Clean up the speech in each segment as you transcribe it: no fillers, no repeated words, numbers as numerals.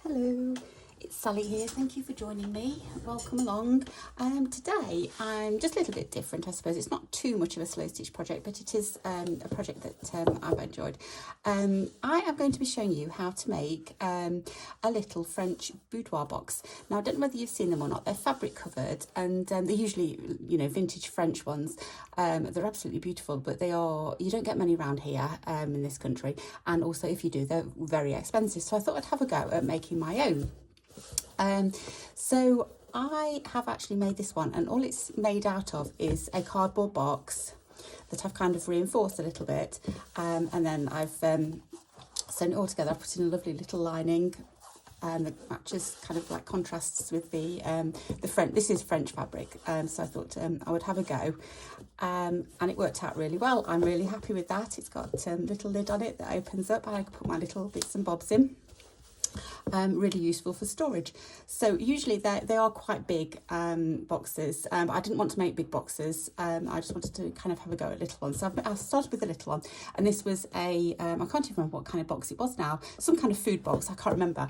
Hello, it's Sally here. Thank you for joining me. Welcome along. Today I'm just a little bit different, I suppose. It's not too much of a slow stitch project, but it is a project that I've enjoyed. I am going to be showing you how to make a little French boudoir box. Now, I don't know whether you've seen them or not. They're fabric covered, and they're usually, vintage French ones. They're absolutely beautiful, but you don't get many around here in this country, and also if you do, they're very expensive. So I thought I'd have a go at making my own. So I have actually made this one, and all it's made out of is a cardboard box that I've kind of reinforced a little bit, and then I've sewn it all together. I've put in a lovely little lining that matches, kind of like contrasts with the French. This is French fabric, so I thought I would have a go, and it worked out really well. I'm really happy with that. It's got a little lid on it that opens up, and I can put my little bits and bobs in. Really useful for storage. So usually they are quite big boxes, but I didn't want to make big boxes. I just wanted to kind of have a go at little ones. So I started with the little one, and this was I can't even remember what kind of box it was now, some kind of food box, I can't remember.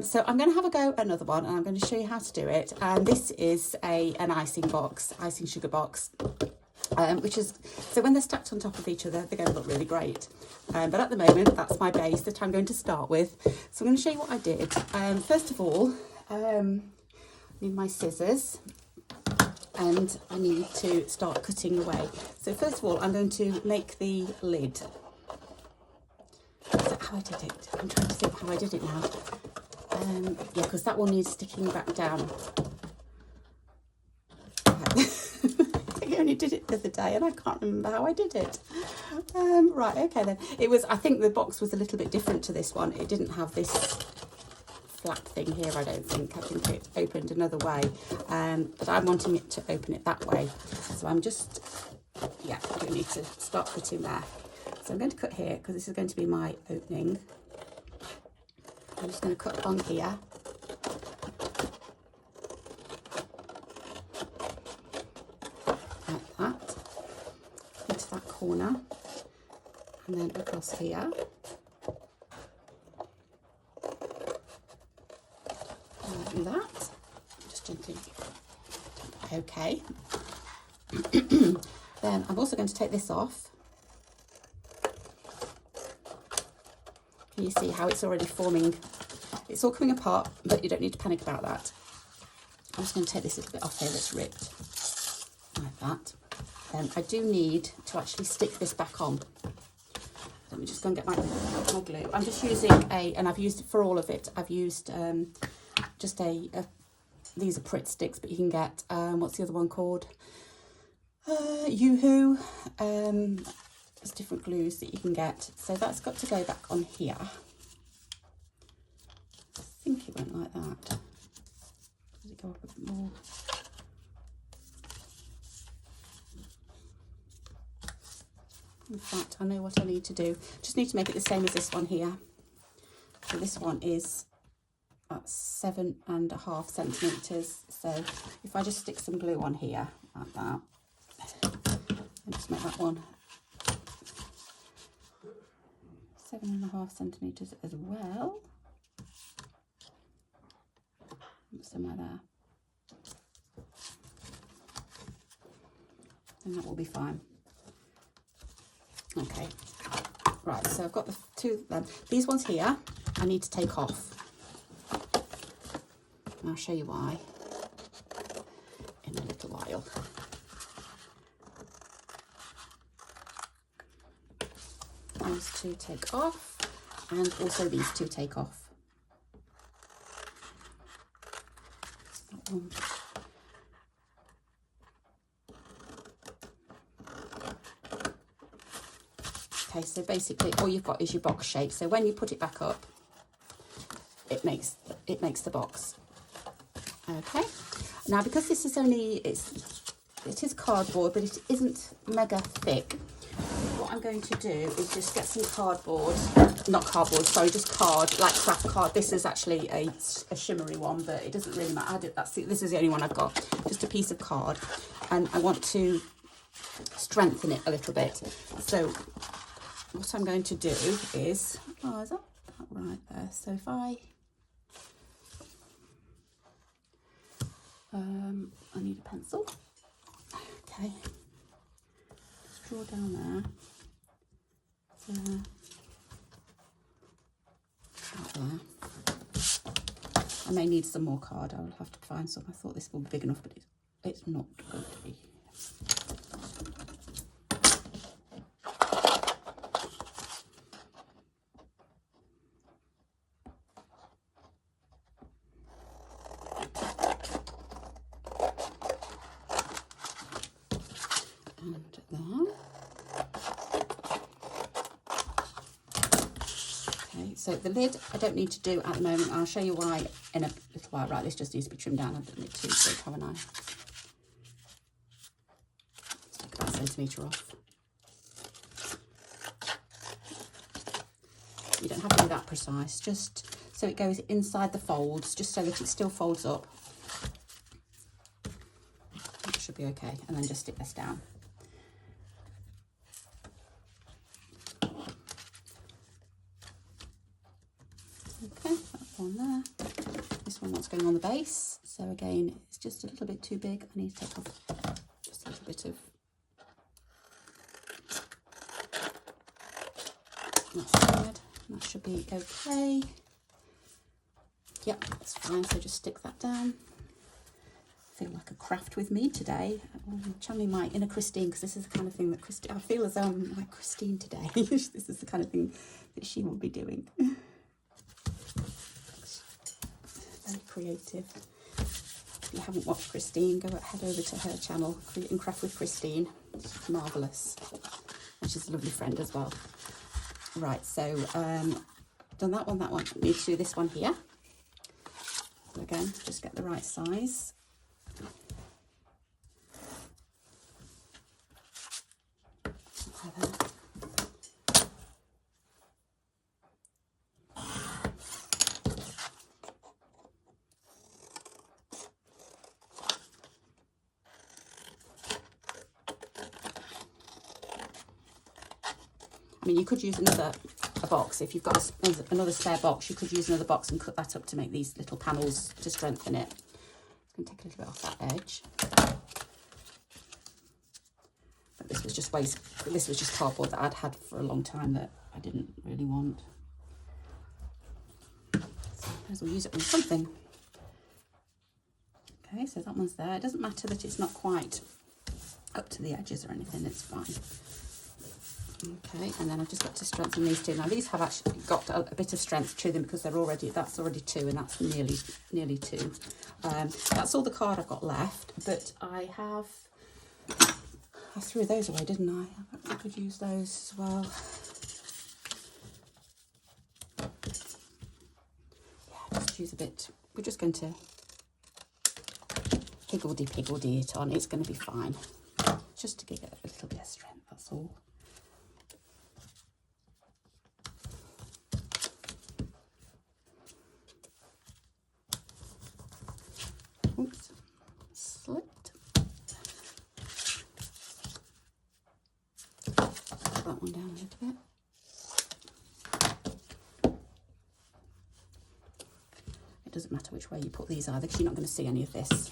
So I'm going to have a go at another one, and I'm going to show you how to do it. And this is an icing sugar box. Which is, so when they're stacked on top of each other, they're going to look really great. But at the moment, that's my base that I'm going to start with. So I'm going to show you what I did. First of all, I need my scissors, and I need to start cutting away. So first of all, I'm going to make the lid. Is that how I did it? I'm trying to think how I did it now. Yeah, because that one needs sticking back down. I only did it the other day, and I can't remember how I did it. Right, okay then. I think the box was a little bit different to this one. It didn't have this flap thing here, I don't think. I think it opened another way, but I'm wanting it to open it that way. So I'm just, I do need to start cutting there. So I'm going to cut here, because this is going to be my opening. I'm just going to cut on here. Corner, and then across here, like that, just gently. Okay. Then I'm also going to take this off. Can you see how it's already forming? It's all coming apart, but you don't need to panic about that. I'm just going to take this little bit off here that's ripped, like that. I do need to actually stick this back on. Let me just go and get my glue. I'm just using and I've used it for all of it. I've used just these are Pritt sticks, but you can get, what's the other one called? Yoo-hoo. There's different glues that you can get. So that's got to go back on here. I think it went like that. Did it go up a bit more? In fact, I know what I need to do. Just need to make it the same as this one here. So this one is 7.5 centimetres. So if I just stick some glue on here like that, and just make that one 7.5 centimetres as well. Somewhere there. And that will be fine. Okay, right, so I've got the two, these ones here I need to take off, and I'll show you why in a little while. These two take off, and also these two take off. That one. Okay, so basically all you've got is your box shape. So when you put it back up, it makes the box. Okay. Now, because this is it is cardboard, but it isn't mega thick. What I'm going to do is just get some cardboard, not cardboard, sorry, just card, like craft card. This is actually a shimmery one, but it doesn't really matter. This is the only one I've got. Just a piece of card, and I want to strengthen it a little bit. So what I'm going to do is, is that right there? So if I I need a pencil. Okay, just draw down there. Out there. I may need some more card. I'll have to find some. I thought this would be big enough, but it's not going to be. So the lid I don't need to do at the moment. I'll show you why in a little while. Right, this just needs to be trimmed down. I've done it too big, haven't I? Let's take about a centimetre off. You don't have to be that precise, just so it goes inside the folds, just so that it still folds up. That should be okay. And then just stick this down. Okay, that's one there. This one what's going on the base. So again, it's just a little bit too big. I need to take off just a little bit of that side. That should be okay. Yep, that's fine. So just stick that down. I feel like a craft with me today. I'm channeling my inner Christine, because this is the kind of thing that I feel as though I'm like Christine today. This is the kind of thing that she will be doing. Very creative. If you haven't watched Christine, head over to her channel, Create and Craft with Christine. She's marvellous. And she's a lovely friend as well. Right, so done that one. Need to do this one here. So again, just get the right size. I mean, you could use a box. If you've got another spare box, you could use another box and cut that up to make these little panels to strengthen it. I'm going to take a little bit off that edge. But this was just cardboard that I'd had for a long time that I didn't really want. So I suppose we'll use it on something. Okay, so that one's there. It doesn't matter that it's not quite up to the edges or anything, it's fine. Okay, and then I've just got to strengthen these two. Now these have actually got a bit of strength to them because that's already 2, and that's nearly 2. That's all the card I've got left, but I threw those away, didn't I? I could use those as well. Yeah, just use a bit. We're just going to higgledy-piggledy it on. It's going to be fine. Just to give it a little bit of strength, that's all. Oops, slipped. Put that one down a little bit. It doesn't matter which way you put these either, because you're not going to see any of this.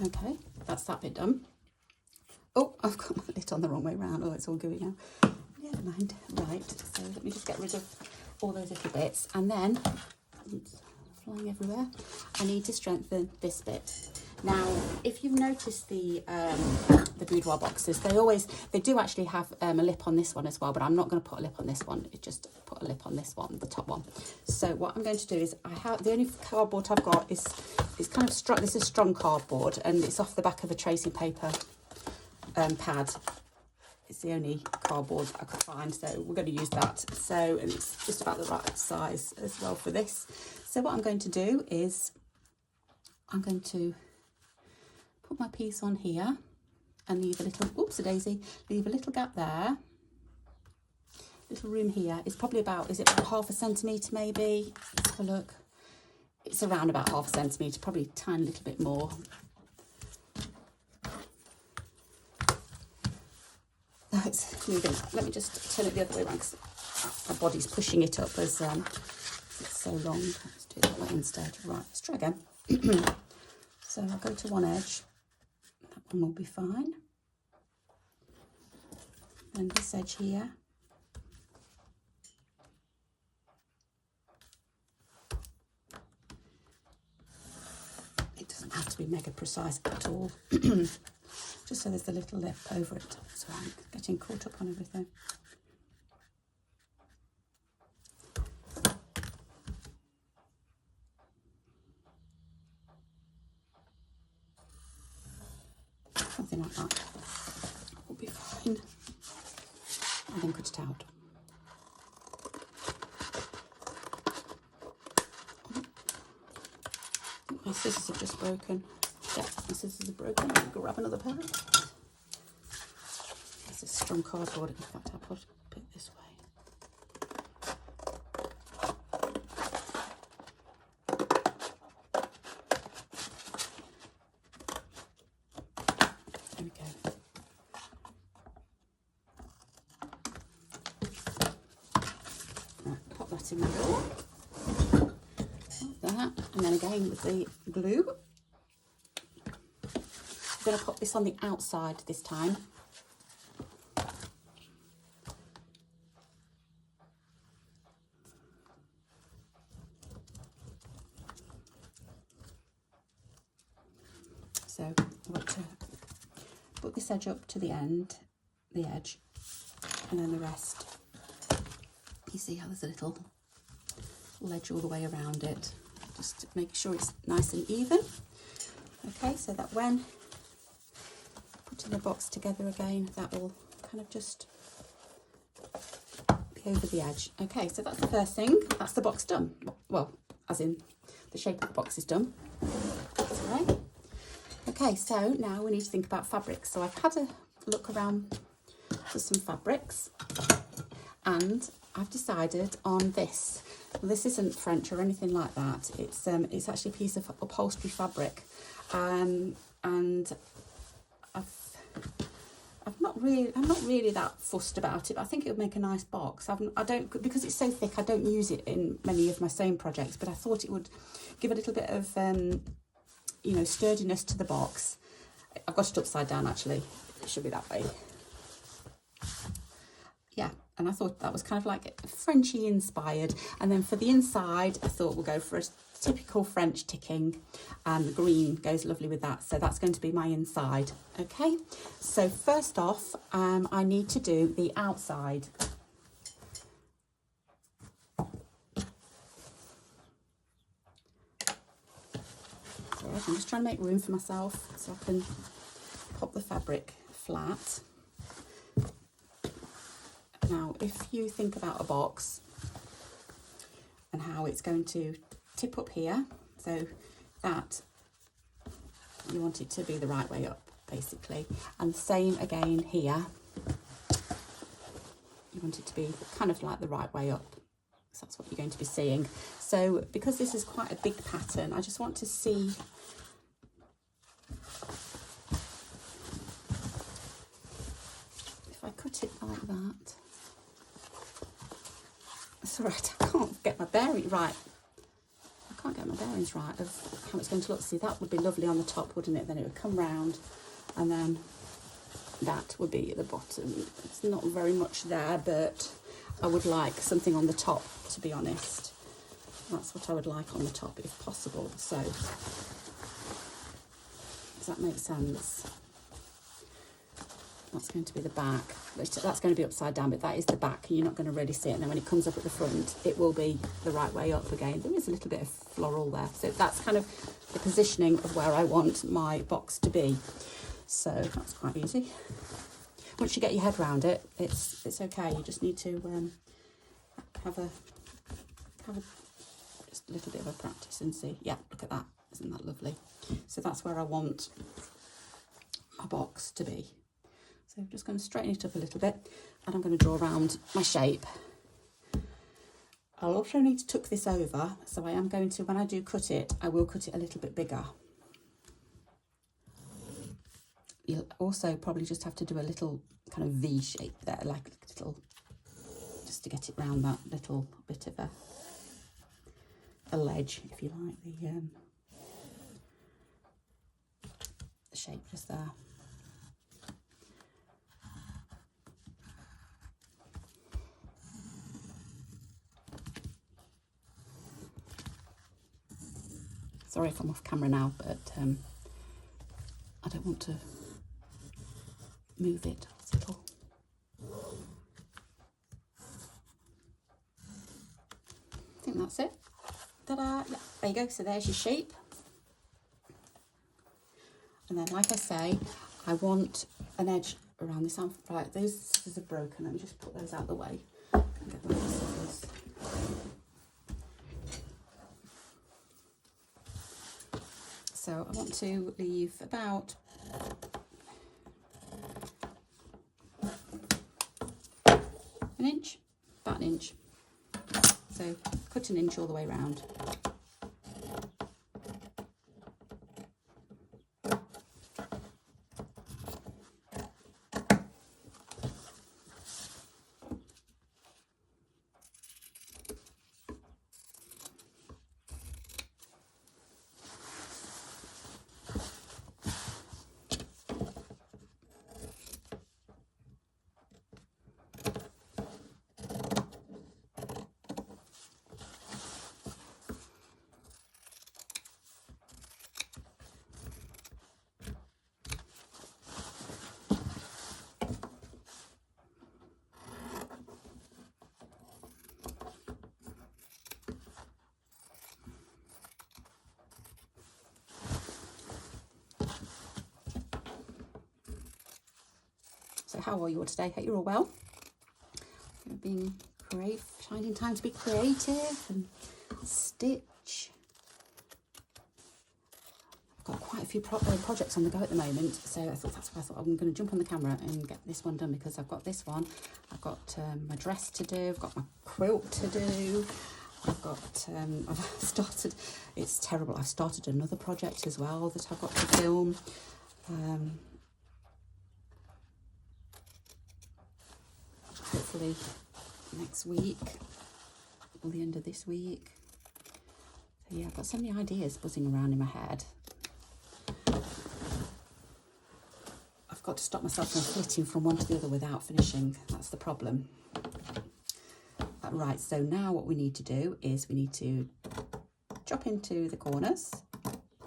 Okay, that's that bit done. Oh, I've got my lid on the wrong way round. Oh, it's all gooey now. Never mind. Right, so let me just get rid of all those little bits. And then, oops, flying everywhere, I need to strengthen this bit. Now, if you've noticed the boudoir boxes, they do actually have a lip on this one as well, but I'm not going to put a lip on this one. It just put a lip on this one, the top one. So what I'm going to do is, the only cardboard I've got is, it's kind of strong. This is strong cardboard, and it's off the back of a tracing paper pad. It's the only cardboard I could find, so we're going to use that. So, and it's just about the right size as well for this. So what I'm going to do is, I'm going to put my piece on here and leave a little, oops-a-daisy, leave a little gap there. Little room here. It's probably about, is it about 1/2 centimetre maybe? Let's have a look. It's around about 1/2 centimetre, probably a tiny little bit more. it's moving. Let me just turn it the other way around because my body's pushing it up as it's so long. Let's do it that way instead. Right, let's try again. So I'll go to one edge. That one will be fine. And this edge here. It doesn't have to be mega precise at all. Just so there's a little lip over it. So I'm getting caught up on everything. Something like that will be fine. And then cut it out. My scissors have just broken. Yeah, my scissors are broken. I'll grab another pair. This is strong cardboard. In fact, I'll put it this way. There we go. Right, pop that in the middle. Like that. And then again with the glue. I'm going to pop this on the outside this time. So I want to put this edge up to the end, the edge, and then the rest. You see how there's a little ledge all the way around it. Just make sure it's nice and even. Okay, so that when putting the box together again, that will kind of just be over the edge. Okay, so that's the first thing. That's the box done. Well, as in the shape of the box is done. That's all right. Okay, so now we need to think about fabrics. So I've had a look around for some fabrics and I've decided on this. Well, this isn't French or anything like that. It's actually a piece of upholstery fabric, and I'm not really that fussed about it. But I think it would make a nice box. I don't because it's so thick. I don't use it in many of my sewing projects, but I thought it would give a little bit of you know, sturdiness to the box. I've got it upside down actually. It should be that way. Yeah, and I thought that was kind of like Frenchy inspired. And then for the inside, I thought we'll go for a typical French ticking, and the green goes lovely with that. So that's going to be my inside. Okay, so first off, I need to do the outside. So I'm just trying to make room for myself so I can pop the fabric flat. Now, if you think about a box and how it's going to tip up here, so that you want it to be the right way up, basically. And same again here. You want it to be kind of like the right way up. So that's what you're going to be seeing. So because this is quite a big pattern, I just want to see if I cut it like that. It's all right, I can't get my bearing right. I can't get my bearings right of how it's going to look. See, that would be lovely on the top, wouldn't it? Then it would come round and then that would be at the bottom. It's not very much there, but I would like something on the top, to be honest. That's what I would like on the top if possible. So, does that make sense? That's going to be the back. That's going to be upside down, but that is the back. You're not going to really see it. And then when it comes up at the front, it will be the right way up again. There is a little bit of floral there. So that's kind of the positioning of where I want my box to be. So that's quite easy. Once you get your head around it, it's okay. You just need to have just a little bit of a practice and see. Yeah, look at that. Isn't that lovely? So that's where I want my box to be. So I'm just going to straighten it up a little bit, and I'm going to draw around my shape. I'll also need to tuck this over, so I am going to, when I do cut it, I will cut it a little bit bigger. also probably just have to do a little kind of V shape there, like a little, just to get it round that little bit of a ledge, if you like, the shape just there. Sorry if I'm off camera now, but I don't want to move it. I think that's it. Ta-da! Yeah, there you go. So there's your shape. And then, like I say, I want an edge around this. Right, those scissors are broken. Let me just put those out of the way and get rid of the scissors. So I want to leave about an inch, about an inch. So cut an inch all the way around. So how are you all today? Hope you're all well. You've been creative, finding time to be creative and stitch. I've got quite a few projects on the go at the moment, so that's why I thought I'm going to jump on the camera and get this one done, because I've got this one, I've got my dress to do, I've got my quilt to do, I've got, I've started, it's terrible, I've started another project as well that I've got to film. Hopefully next week or the end of this week. So yeah, I've got so many ideas buzzing around in my head. I've got to stop myself from flitting from one to the other without finishing. That's the problem. Right, so now what we need to do is we need to chop into the corners.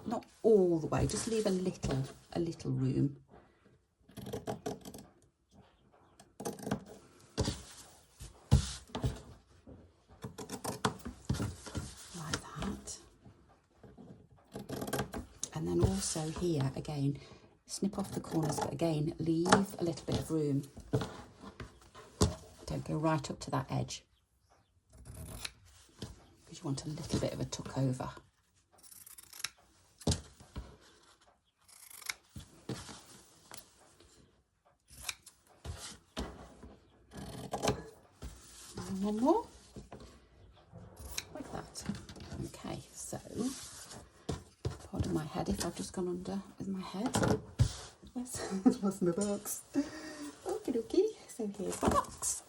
Not all the way, just leave a little room. And then also here, again, snip off the corners, but again, leave a little bit of room. Don't go right up to that edge, because you want a little bit of a tuck over. And one more, like that. Okay, so pardon my head if I've just gone under with my head. Yes, I've lost my box. Okie dokie, so here's the box.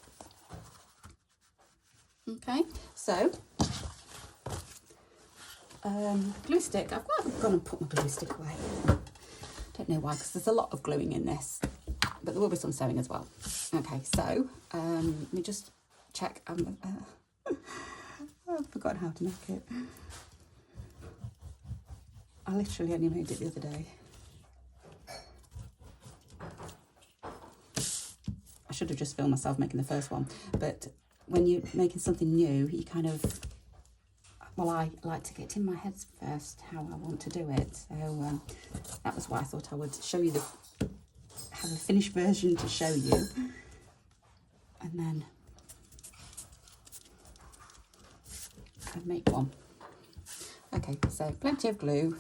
Okay, so glue stick. I've gone and put my glue stick away. Don't know why, because there's a lot of gluing in this, but there will be some sewing as well. Okay, so let me just check. I've forgotten how to make it. I literally only made it the other day. I should have just filmed myself making the first one, but when you're making something new, you kind of, well, I like to get in my head first how I want to do it. So that was why I thought I would show you have a finished version to show you, and then I'd make one. Okay, so plenty of glue.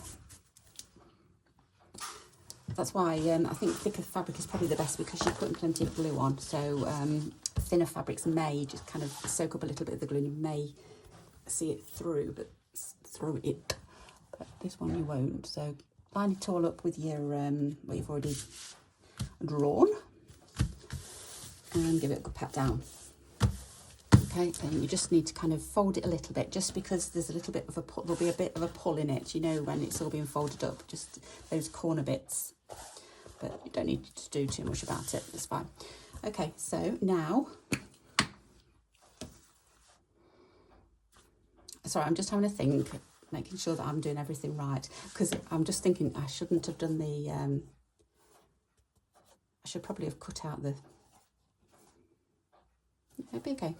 That's why I think thicker fabric is probably the best, because you're putting plenty of glue on. So thinner fabrics may just kind of soak up a little bit of the glue, and you may see it through, but this one you won't. So line it all up with your what you've already drawn, and give it a good pat down. Okay, and you just need to kind of fold it a little bit, just because there's a little bit of a pull, there'll be a bit of a pull in it, you know, when it's all being folded up, just those corner bits. But you don't need to do too much about it, it's fine. Okay, so now, sorry, I'm just having a think, making sure that I'm doing everything right, because I'm just thinking I shouldn't have done the, I should probably have cut out the, it'd be okay.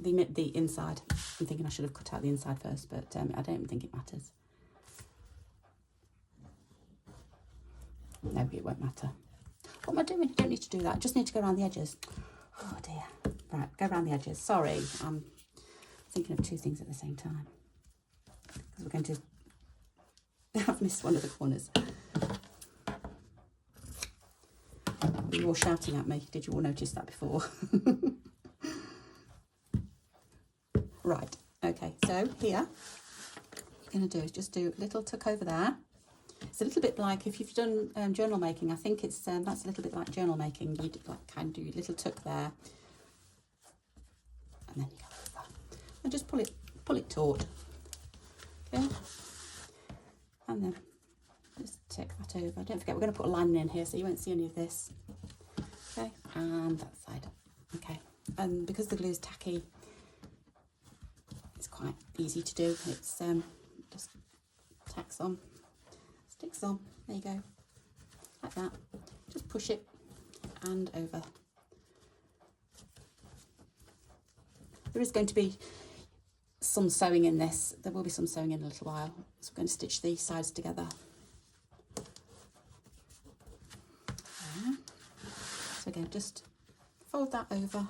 The inside. I'm thinking I should have cut out the inside first, but I don't think it matters. No, it won't matter. What am I doing? You don't need to do that. I just need to go around the edges. Oh dear. Right, go around the edges. Sorry, I'm thinking of two things at the same time, because we're going to have missed one of the corners. You were all shouting at me. Did you all notice that before? Right, okay, so here, what you're going to do is just do a little tuck over there. It's a little bit like, if you've done journal making, I think it's that's a little bit like journal making. You like kind of do your little tuck there, and then you go over, and just pull it taut, okay, and then just take that over. Don't forget, we're going to put a lining in here, so you won't see any of this, okay, and that side, okay, and because the glue is tacky, it's quite easy to do. It's just tacks on, sticks on, there you go, like that. Just push it and over. There is going to be some sewing in this. There will be some sewing in a little while. So we're going to stitch these sides together. There. So again, just fold that over,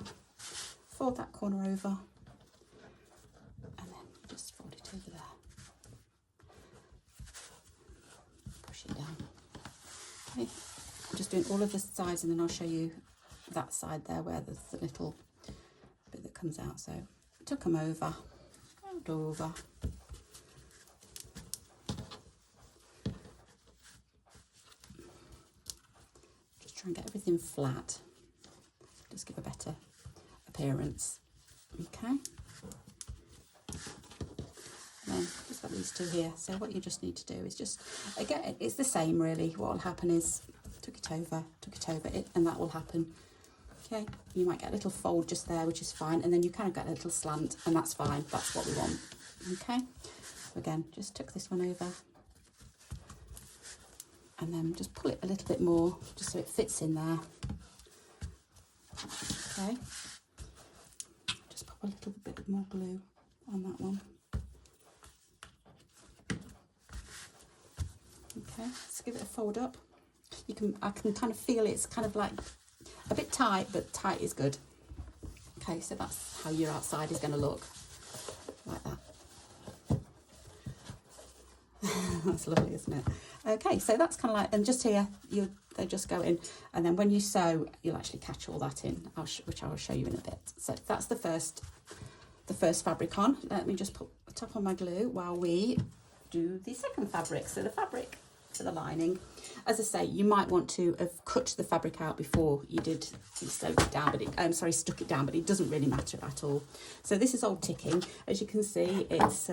fold that corner over, just fold it over there. Push it down. Okay, I'm just doing all of the sides, and then I'll show you that side there where there's the little bit that comes out. So tuck them over and over. Just try and get everything flat. Just give a better appearance. Okay. Then just got these two here, so what you just need to do is just, again, it's the same really. What will happen is tuck it over it, and that will happen. Okay, you might get a little fold just there, which is fine, and then you kind of get a little slant, and that's fine. That's what we want. Okay, so again, just tuck this one over, and then just pull it a little bit more, just so it fits in there. Okay, just pop a little bit more glue on that one. Okay, let's give it a fold up. I can kind of feel it's kind of like a bit tight, but tight is good. Okay, so that's how your outside is going to look, like that. That's lovely, isn't it? Okay, so that's kind of like, and just here, they just go in, and then when you sew, you'll actually catch all that in, which I will show you in a bit. So that's the first fabric on. Let me just put the top on my glue while we do the second fabric. So the fabric for the lining, as I say, you might want to have cut the fabric out before you sewed it down, but stuck it down, but it doesn't really matter at all. So this is old ticking. As you can see, it's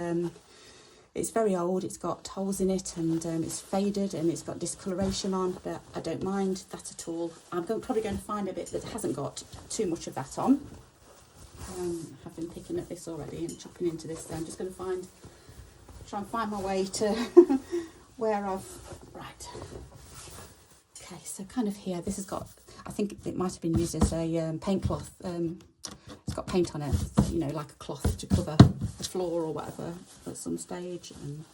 very old. It's got holes in it, and it's faded, and it's got discoloration on, but I don't mind that at all. I'm probably going to find a bit that hasn't got too much of that on. I've been picking at this already and chopping into this, so I'm just going to try and find my way to where right. Okay, so kind of here, this has got, I think it might have been used as a paint cloth. It's got paint on it, you know, like a cloth to cover the floor or whatever at some stage. And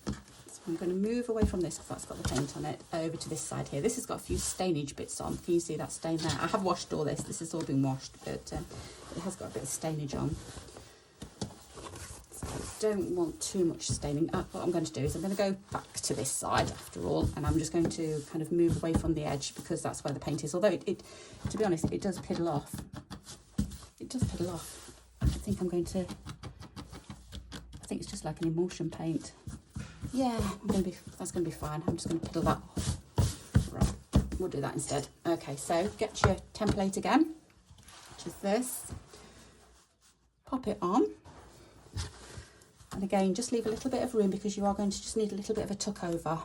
so I'm going to move away from this because that's got the paint on it, over to this side here. This has got a few stainage bits on. Can you see that stain there? I have washed all this. This has all been washed, but it has got a bit of stainage on. So I don't want too much staining. What I'm going to do is I'm going to go back to this side after all, and I'm just going to kind of move away from the edge because that's where the paint is. Although it to be honest, it does piddle off. It does piddle off. I think it's just like an emulsion paint. Yeah, that's going to be fine. I'm just going to piddle that off. Right, we'll do that instead. Okay, so get your template again, which is this. Pop it on. And again, just leave a little bit of room because you are going to just need a little bit of a tuck over.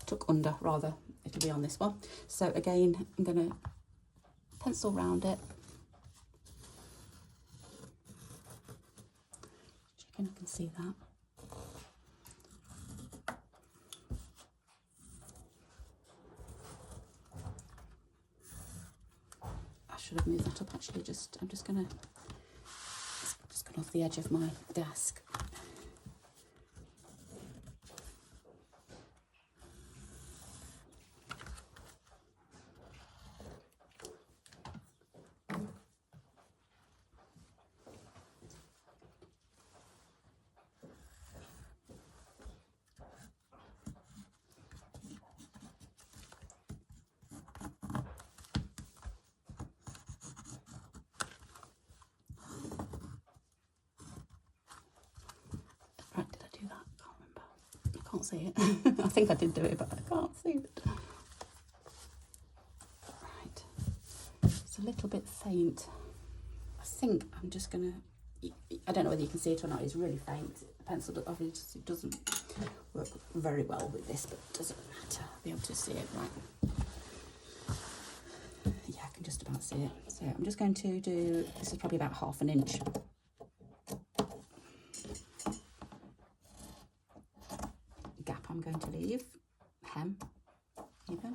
Tuck under, rather. It'll be on this one. So again, I'm going to pencil round it. Checking I can see that. I should have moved that up actually. I'm just going to, just gone off the edge of my desk. Right, did I do that? I can't remember. I can't see it. I think I did do it, but I can't see it. Right. It's a little bit faint. I think I'm just going to... I don't know whether you can see it or not. It's really faint. The pencil obviously doesn't work very well with this, but it doesn't matter. I'll be able to see it, right? Yeah, I can just about see it. So I'm just going to do... This is probably about 1/2 inch. Gap I'm going to leave, hem even.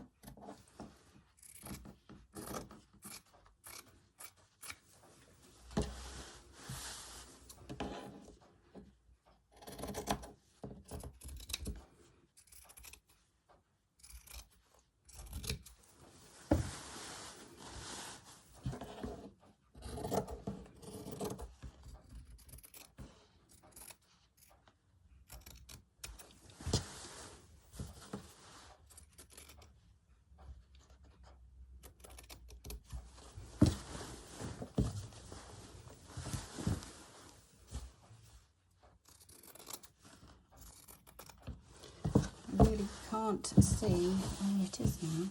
Really can't see where it is now.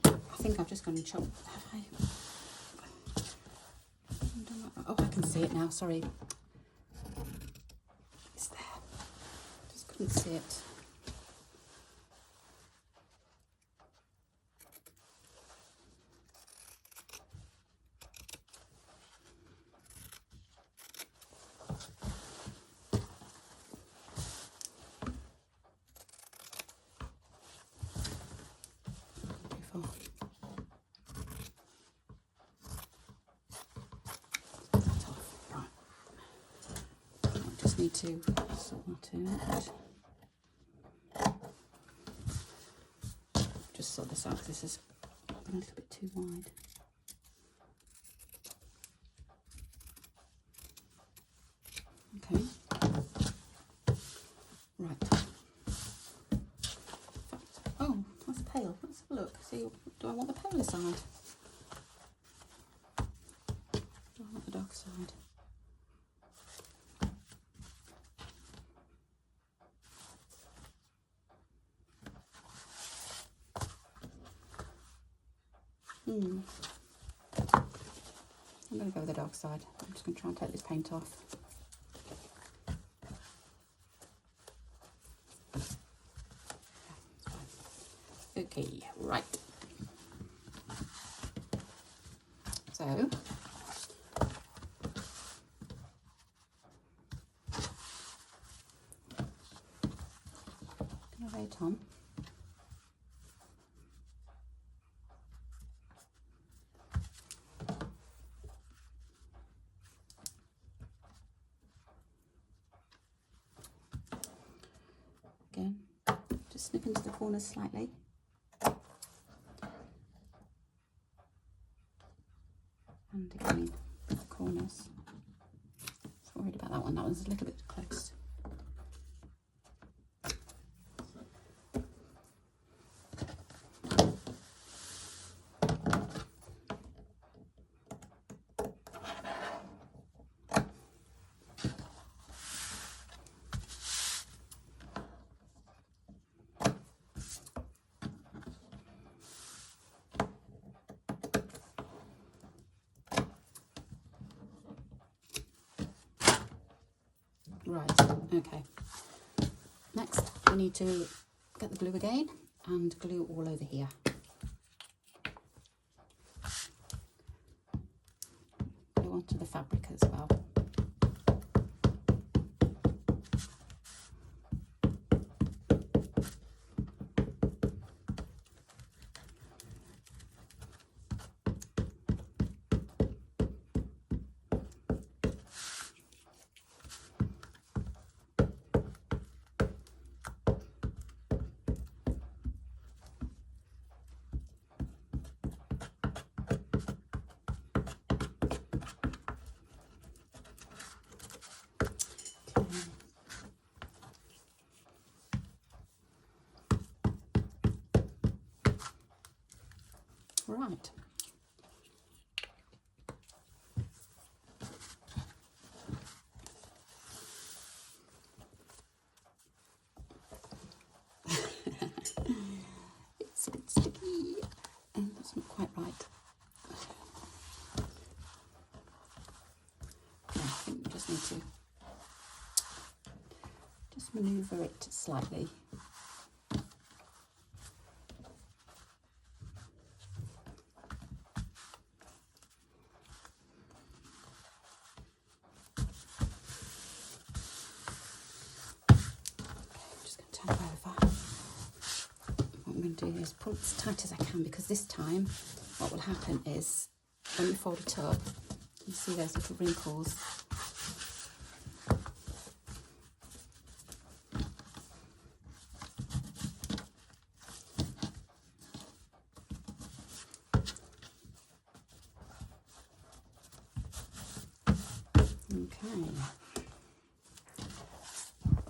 I think I'm just going to chop. Have I? Oh, I can see it now. Sorry. It's there. Just couldn't see it. Need to sort that out. Just sort this out because this is a little bit too wide. Okay. Right. Oh, that's pale. Let's have a look. See, do I want the paler side? Do I want the dark side? I'm going to go with the dark side. I'm just going to try and take this paint off. Okay, right. So, going to wait on. Again, just snip into the corners slightly. And again, the corners. Not worried about that one. That one's a little bit close. Right, okay. Next, we need to get the glue again and glue all over here. Glue onto the fabric as well. Right. It's a bit sticky and that's not quite right. Okay, I think we just need to just manoeuvre it slightly. Do is pull it as tight as I can, because this time what will happen is when you fold it up, you see those little wrinkles. Okay,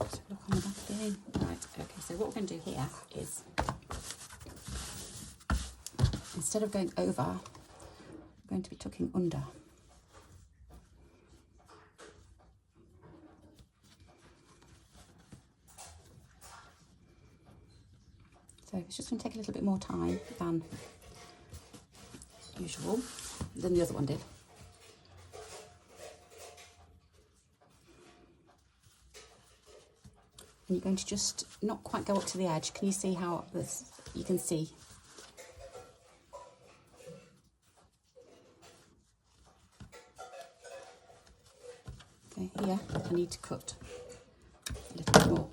so look on the back again. Right, okay, so what we're going to do here is, instead of going over, we're going to be tucking under. So it's just going to take a little bit more time than usual, than the other one did. And you're going to just not quite go up to the edge. Can you see how this, you can see? Okay, here I need to cut a little bit more.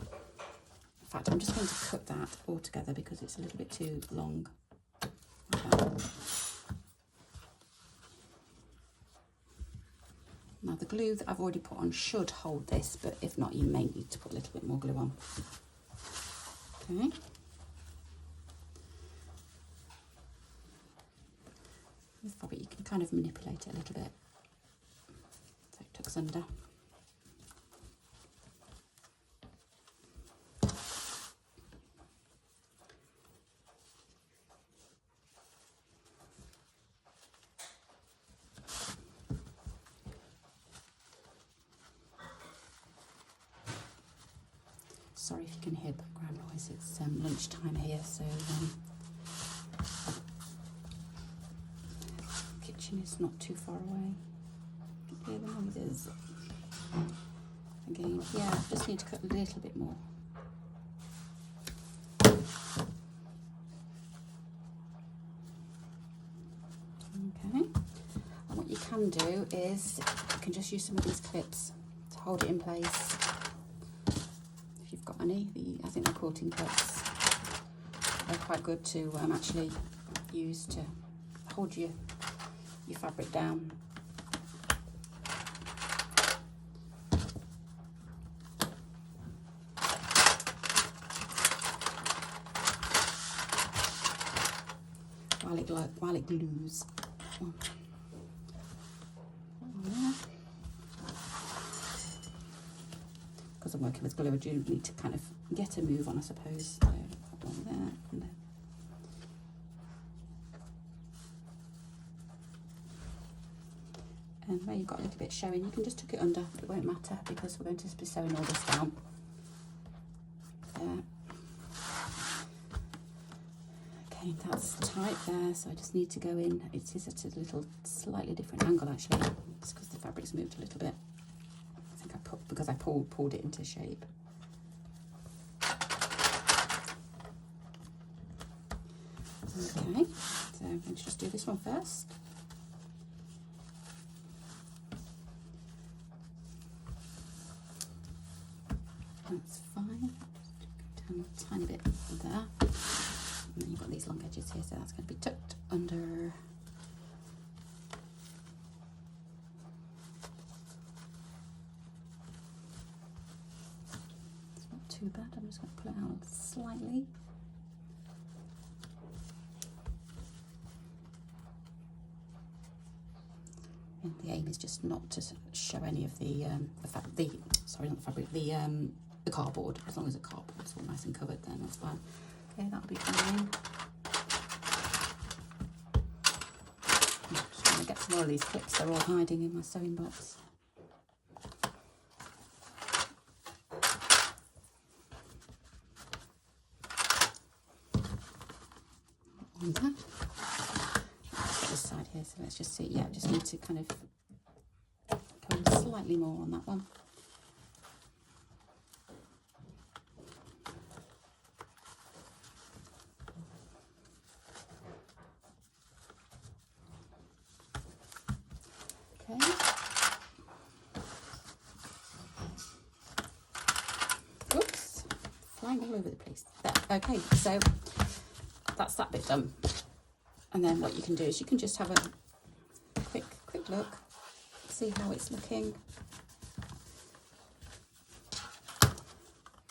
In fact, I'm just going to cut that all together because it's a little bit too long. Okay. Now the glue that I've already put on should hold this, but if not, you may need to put a little bit more glue on. Okay. With fabric, you can kind of manipulate it a little bit so it tucks under. Sorry if you can hear background noise, it's lunchtime here, so the kitchen is not too far away. You can hear the noises. Again, yeah, just need to cut a little bit more. Okay, and what you can do is you can just use some of these clips to hold it in place. Got any? I think they're quilting clips. They're quite good to actually use to hold your fabric down. While it glues. Because I'm working with glue, I do need to kind of get a move on, I suppose. So put one there and then. And where you've got a little bit showing, you can just tuck it under. It won't matter because we're going to be sewing all this down. There. Okay, that's tight there, so I just need to go in. It is at a little slightly different angle actually. It's because the fabric's moved a little bit. I think because I pulled it into shape. Okay, so I'm going to just do this one first. That's fine. Just go down a tiny bit there. And then you've got these long edges here, so that's going to be tucked under. It's not too bad. I'm just going to pull it out slightly. And the aim is just not to show any of the cardboard. As long as the cardboard's all nice and covered, then that's fine. Okay, that'll be fine. I'm just trying to get some more of these clips. They're all hiding in my sewing box. On that. This side here, so let's just see. Yeah, just need to kind of go in slightly more on that one. Okay. Oops, flying all over the place. There. Okay, so that's that bit done. And then what you can do is you can just have a quick look, see how it's looking.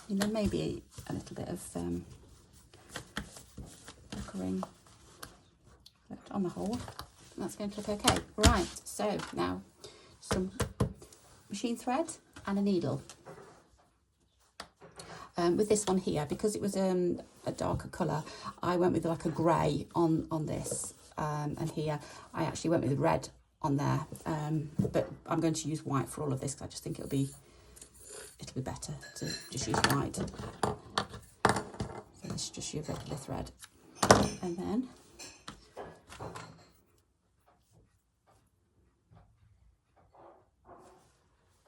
And then maybe a little bit of puckering, but on the whole, that's going to look okay. Right, so now some machine thread and a needle. With this one here, because it was a darker colour, I went with like a grey on this, and here I actually went with red on there, but I'm going to use white for all of this because I just think it'll be better to just use white. So this is just your regular thread, and then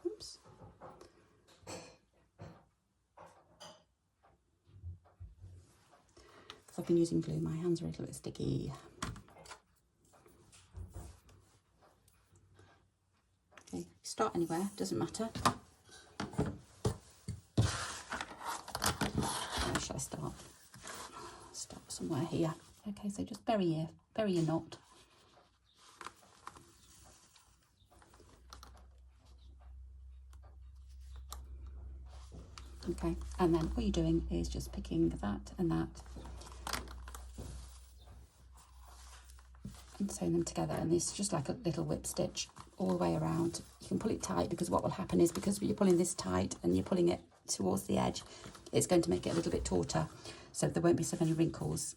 oops. I've been using glue, my hands are a little bit sticky. Okay, start anywhere, doesn't matter. Where shall I start? Start somewhere here. Okay, so just bury your knot. Okay, and then what you're doing is just picking that and that, and sewing them together, and this is just like a little whip stitch all the way around. You can pull it tight because what will happen is, because you're pulling this tight and you're pulling it towards the edge, it's going to make it a little bit tauter, so there won't be so many wrinkles.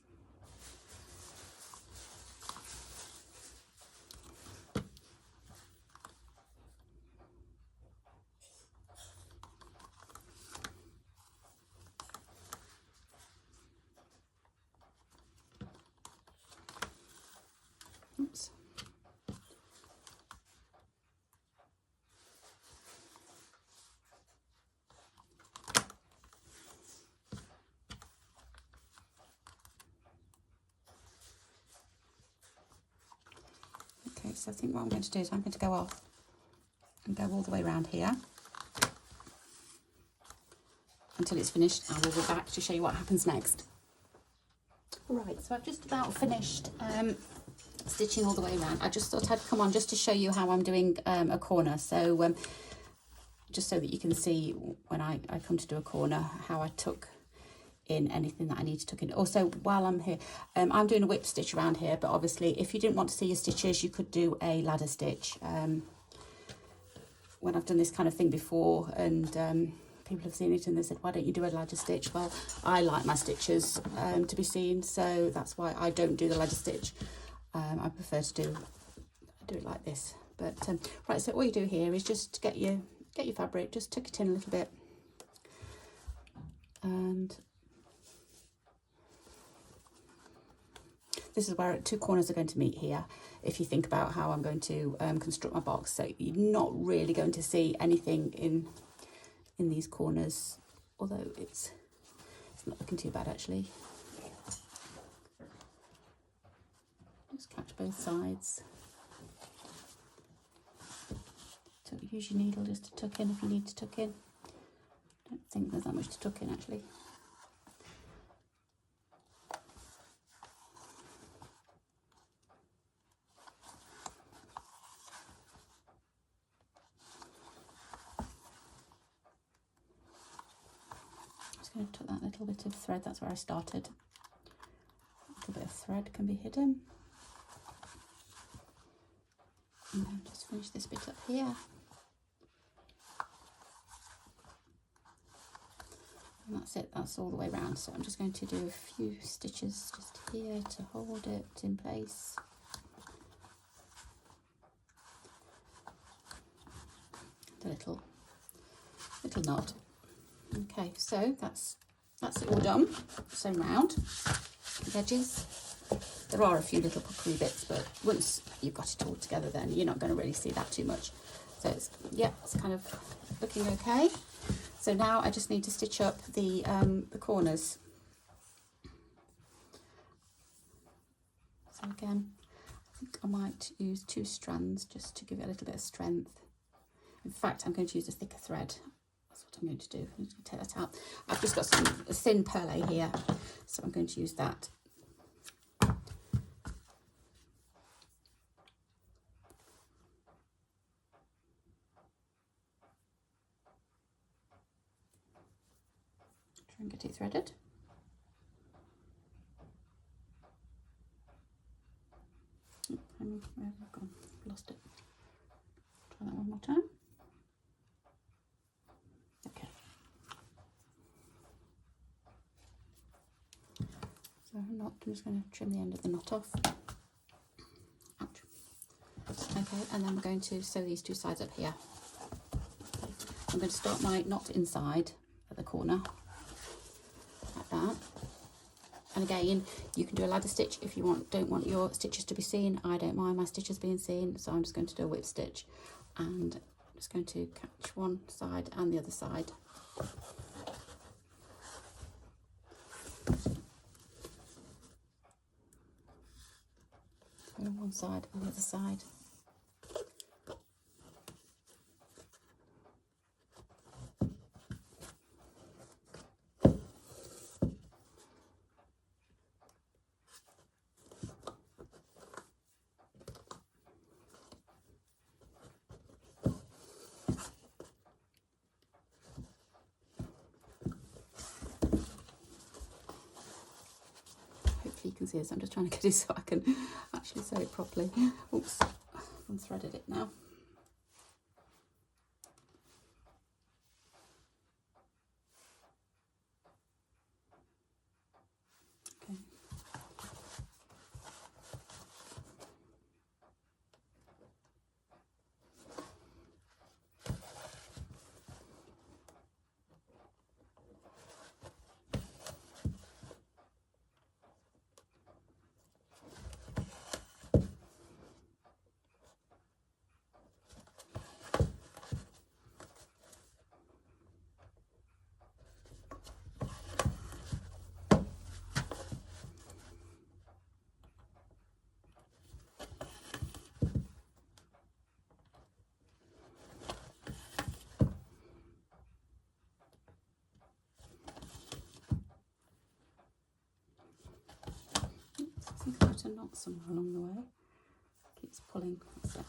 Oops. Okay, so I think what I'm going to do is I'm going to go off and go all the way around here until it's finished, and we'll be back to show you what happens next. Right, so I've just about finished stitching all the way around. I just thought I'd come on just to show you how I'm doing a corner, so just so that you can see when I come to do a corner how I tuck in anything that I need to tuck in. Also, while I'm here, I'm doing a whip stitch around here, but obviously if you didn't want to see your stitches, you could do a ladder stitch. When I've done this kind of thing before, and people have seen it and they said, why don't you do a ladder stitch? Well, I like my stitches to be seen, so that's why I don't do the ladder stitch. I prefer to do it like this. But right, so all you do here is just get your fabric, just tuck it in a little bit, and this is where 2 corners are going to meet here. If you think about how I'm going to construct my box, so you're not really going to see anything in these corners, although it's not looking too bad actually. Just catch both sides. Use your needle just to tuck in if you need to tuck in. I don't think there's that much to tuck in actually. I'm just going to tuck that little bit of thread, that's where I started. A little bit of thread can be hidden. And then just finish this bit up here. And that's it, that's all the way around. So I'm just going to do a few stitches just here to hold it in place. A little knot. Okay, so that's it all done. Sewn round the edges. There are a few little puckery bits, but once you've got it all together, then you're not going to really see that too much. So it's kind of looking okay. So now I just need to stitch up the corners. So again, I think I might use 2 strands just to give it a little bit of strength. In fact, I'm going to use a thicker thread. That's what I'm going to do. I'm going to take that out. I've just got some thin perlé here, so I'm going to use that. Try and get it threaded. Oh, hang on, where have I gone? Lost it. Try that one more time. Okay. So I'm just going to trim the end of the knot off. Ouch. Okay, and then we're going to sew these 2 sides up here. Okay. I'm going to start my knot inside at the corner. That. And again, you can do a ladder stitch if you don't want your stitches to be seen. I don't mind my stitches being seen, so I'm just going to do a whip stitch, and I'm just going to catch one side and the other side. And one side and the other side. You can see this, I'm just trying to get it so I can actually sew it properly. Oops, I've unthreaded it now. Okay. I think I put a knot somewhere along the way. Keeps pulling. That's it.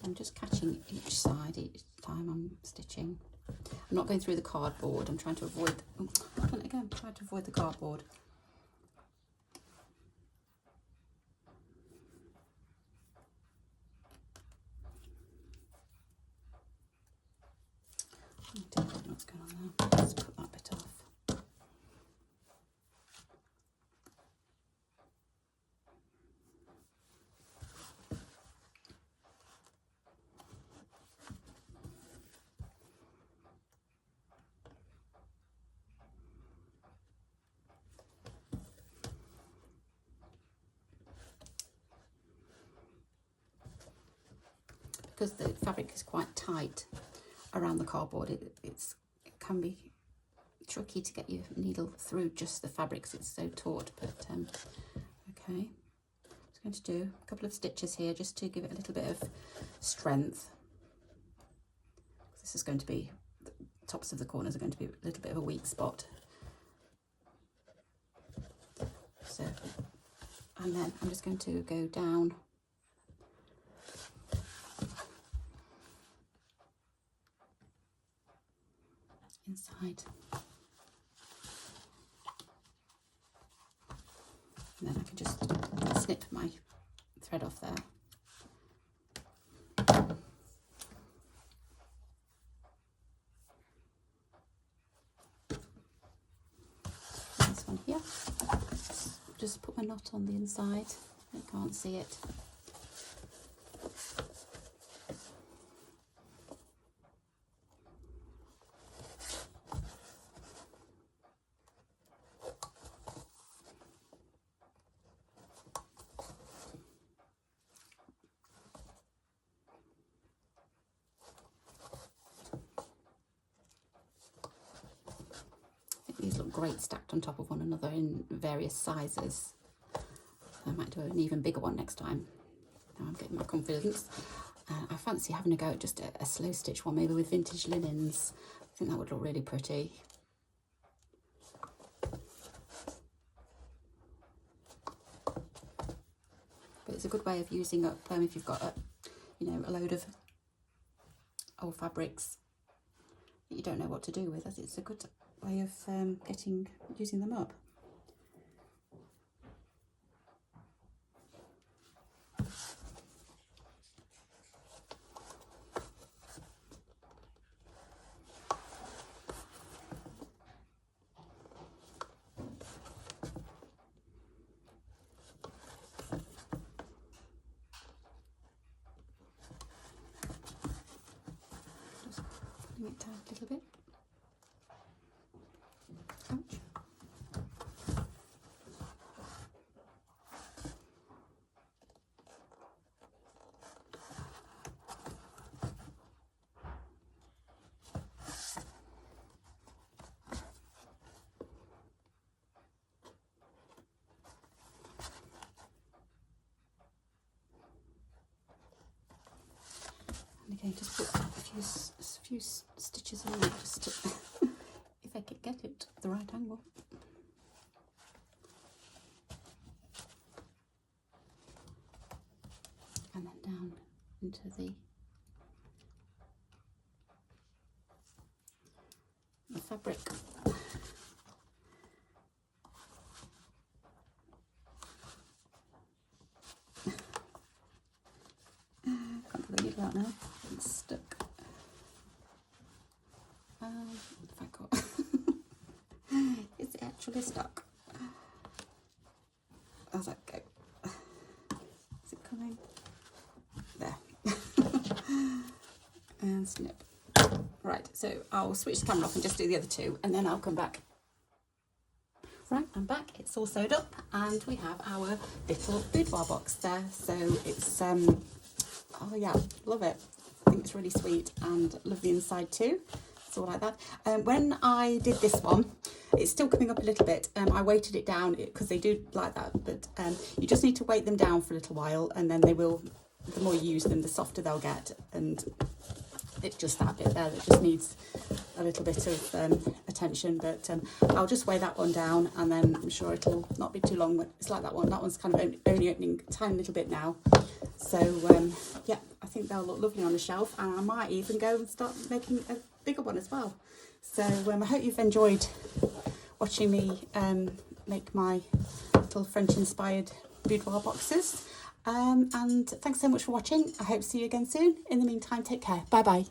I'm just catching each side each time I'm stitching. I'm not going through the cardboard. I'm trying to avoid. Oh, I've done it again. Trying to avoid the cardboard. I don't know what's going on there. Let's cut that bit off. because the fabric is quite tight around the cardboard, it can be tricky to get your needle through just the fabric because it's so taut. But okay, I'm just going to do a couple of stitches here just to give it a little bit of strength. This is going to be, the tops of the corners are going to be a little bit of a weak spot. So, and then I'm just going to go down inside, and then I can just snip my thread off there. This one here, just put my knot on the inside. You can't see it. These look great stacked on top of one another in various sizes. I might do an even bigger one next time. Now I'm getting my confidence. I fancy having a go at just a slow stitch one, maybe with vintage linens. I think that would look really pretty. But it's a good way of using up, if you've got a load of old fabrics that you don't know what to do with. It's a good way of using them up. Just pulling it down a little bit. Ouch. And again, just put a few stitches in there just to if I could get it at the right angle. And then down into the fabric. Can't get the needle out now. It's stuck. If I got is it actually stuck? How's that go? Is it coming? There. And snip. Right, so I'll switch the camera off and just do the other two, and then I'll come back. Right, I'm back. It's all sewed up, and we have our little boudoir box there. So it's oh yeah, love it. I think it's really sweet, and love the inside too. It's all like that. When I did this one, it's still coming up a little bit. I weighted it down because they do like that, but you just need to weight them down for a little while, and then they will, the more you use them, the softer they'll get. And it's just that bit there that just needs a little bit of attention. But I'll just weigh that one down, and then I'm sure it'll not be too long. It's like that one. That one's kind of only opening a tiny little bit now. So yeah, I think they'll look lovely on the shelf, and I might even go and start making a bigger one as well. So I hope you've enjoyed watching me make my little French inspired boudoir boxes, and thanks so much for watching. I hope to see you again soon. In the meantime, take care. Bye bye.